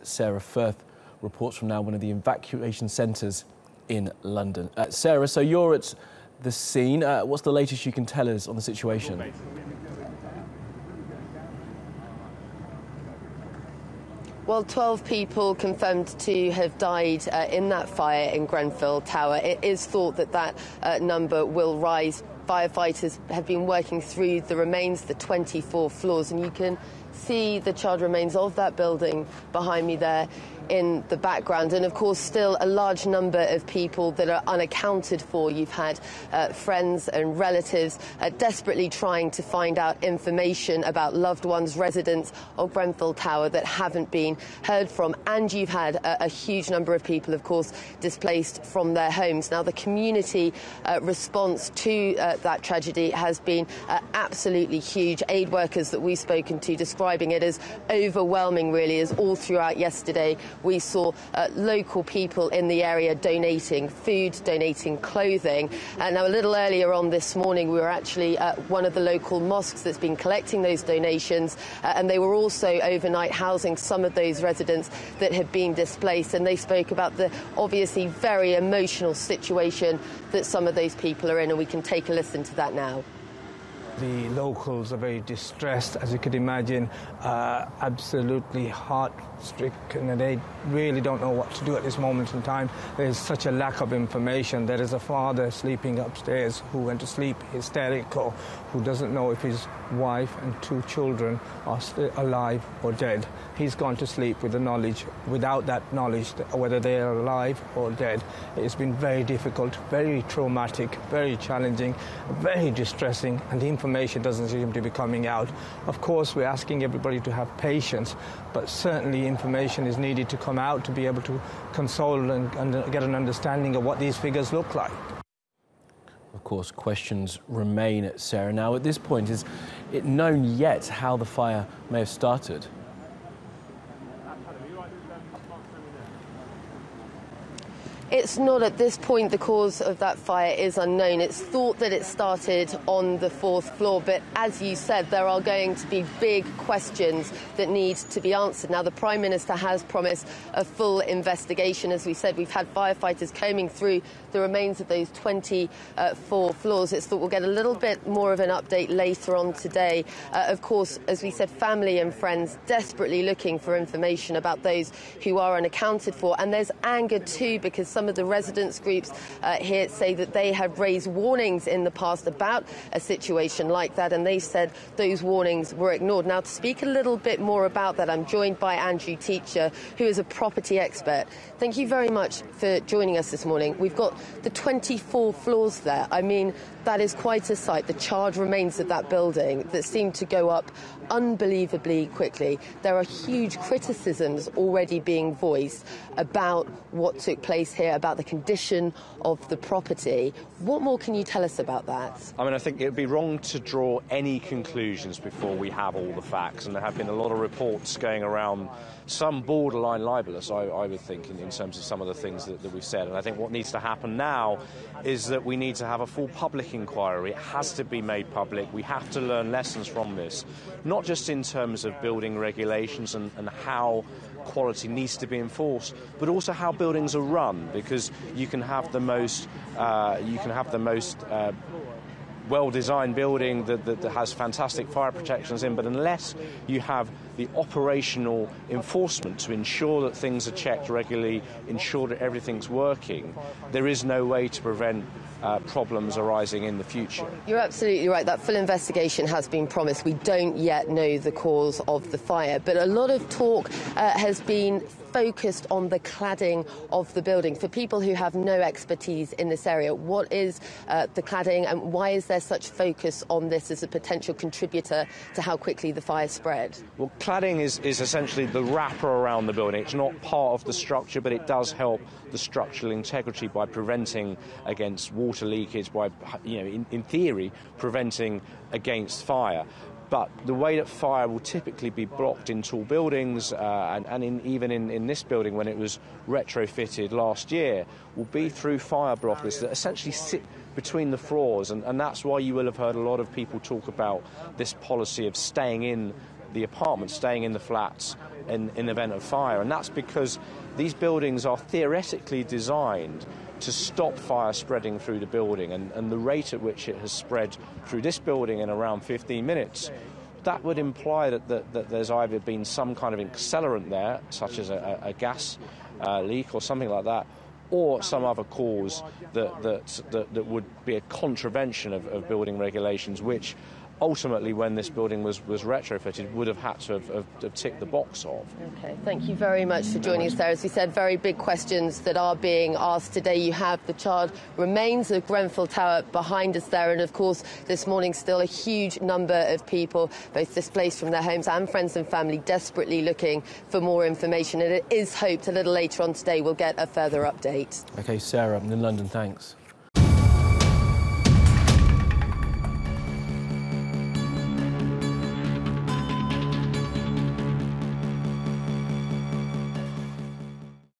Sarah Firth reports from now one of the evacuation centres in London. Sarah, so you're at the scene. What's the latest you can tell us on the situation? Well, 12 people confirmed to have died in that fire in Grenfell Tower. It is thought that that number will rise. Firefighters have been working through the remains, the 24 floors, and you can see the charred remains of that building behind me there in the background, and of course still a large number of people that are unaccounted for. You've had friends and relatives desperately trying to find out information about loved ones, residents of Grenfell Tower that haven't been heard from, and you've had a huge number of people, of course, displaced from their homes. Now, the community response to that tragedy has been absolutely huge. Aid workers that we've spoken to describing it as overwhelming, really, as all throughout yesterday we saw local people in the area donating food, donating clothing. Now, a little earlier on this morning, we were actually at one of the local mosques that's been collecting those donations, and they were also overnight housing some of those residents that had been displaced, and they spoke about the obviously very emotional situation that some of those people are in, and we can take a listen to that now. The locals are very distressed, as you could imagine, absolutely heart-stricken, and they really don't know what to do at this moment in time. There's such a lack of information. There is a father sleeping upstairs who went to sleep hysterical, who doesn't know if his wife and 2 children are still alive or dead. He's gone to sleep with the knowledge, without that knowledge, whether they are alive or dead. It's been very difficult, very traumatic, very challenging, very distressing, and the information doesn't seem to be coming out. Of course, we're asking everybody to have patience, but certainly information is needed to come out to be able to console and get an understanding of what these figures look like. Of course, questions remain, Sarah. Now, at this point, is it known yet how the fire may have started? It's not at this point. The cause of that fire is unknown. It's thought that it started on the 4th floor, but as you said, there are going to be big questions that need to be answered. Now, the Prime Minister has promised a full investigation. As we said, we've had firefighters combing through the remains of those 24 floors. It's thought we'll get a little bit more of an update later on today. Of course, as we said, family and friends desperately looking for information about those who are unaccounted for. And there's anger too, because some of the residents' groups here say that they have raised warnings in the past about a situation like that, and they said those warnings were ignored. Now, to speak a little bit more about that, I'm joined by Andrew Teacher, who is a property expert. Thank you very much for joining us this morning. We've got the 24 floors there. I mean, that is quite a sight. The charred remains of that building that seem to go up unbelievably quickly. There are huge criticisms already being voiced about what took place here, about the condition of the property. What more can you tell us about that? I mean, I think it would be wrong to draw any conclusions before we have all the facts, and there have been a lot of reports going around, some borderline libelous, I would think, in terms of some of the things that we've said. And I think what needs to happen now is that we need to have a full public inquiry. It has to be made public. We have to learn lessons from this, not just in terms of building regulations and how quality needs to be enforced, but also how buildings are run, because you can have the most well-designed building that has fantastic fire protections in, but unless you have the operational enforcement to ensure that things are checked regularly, ensure that everything's working, there is no way to prevent problems arising in the future. You're absolutely right. That full investigation has been promised. We don't yet know the cause of the fire, but a lot of talk has been focused on the cladding of the building. For people who have no expertise in this area, what is the cladding, and why is there such focus on this as a potential contributor to how quickly the fire spread? Well, cladding is essentially the wrapper around the building. It's not part of the structure, but it does help the structural integrity by preventing against water leakage, by, in theory, preventing against fire. But the way that fire will typically be blocked in tall buildings, even in this building when it was retrofitted last year, will be through fire blockers that essentially sit between the floors. And that's why you will have heard a lot of people talk about this policy of staying in the apartments, staying in the flats in event of fire. And that's because these buildings are theoretically designed to stop fire spreading through the building, and the rate at which it has spread through this building in around 15 minutes, that would imply that there's either been some kind of accelerant there, such as a gas leak or something like that, or some other cause that would be a contravention of building regulations, which ultimately, when this building was retrofitted, would have had to have ticked the box of. OK, thank you very much for joining us there. As we said, very big questions that are being asked today. You have the charred remains of Grenfell Tower behind us there, and of course this morning still a huge number of people both displaced from their homes and friends and family desperately looking for more information, and it is hoped a little later on today we'll get a further update. OK, Sarah in London, thanks.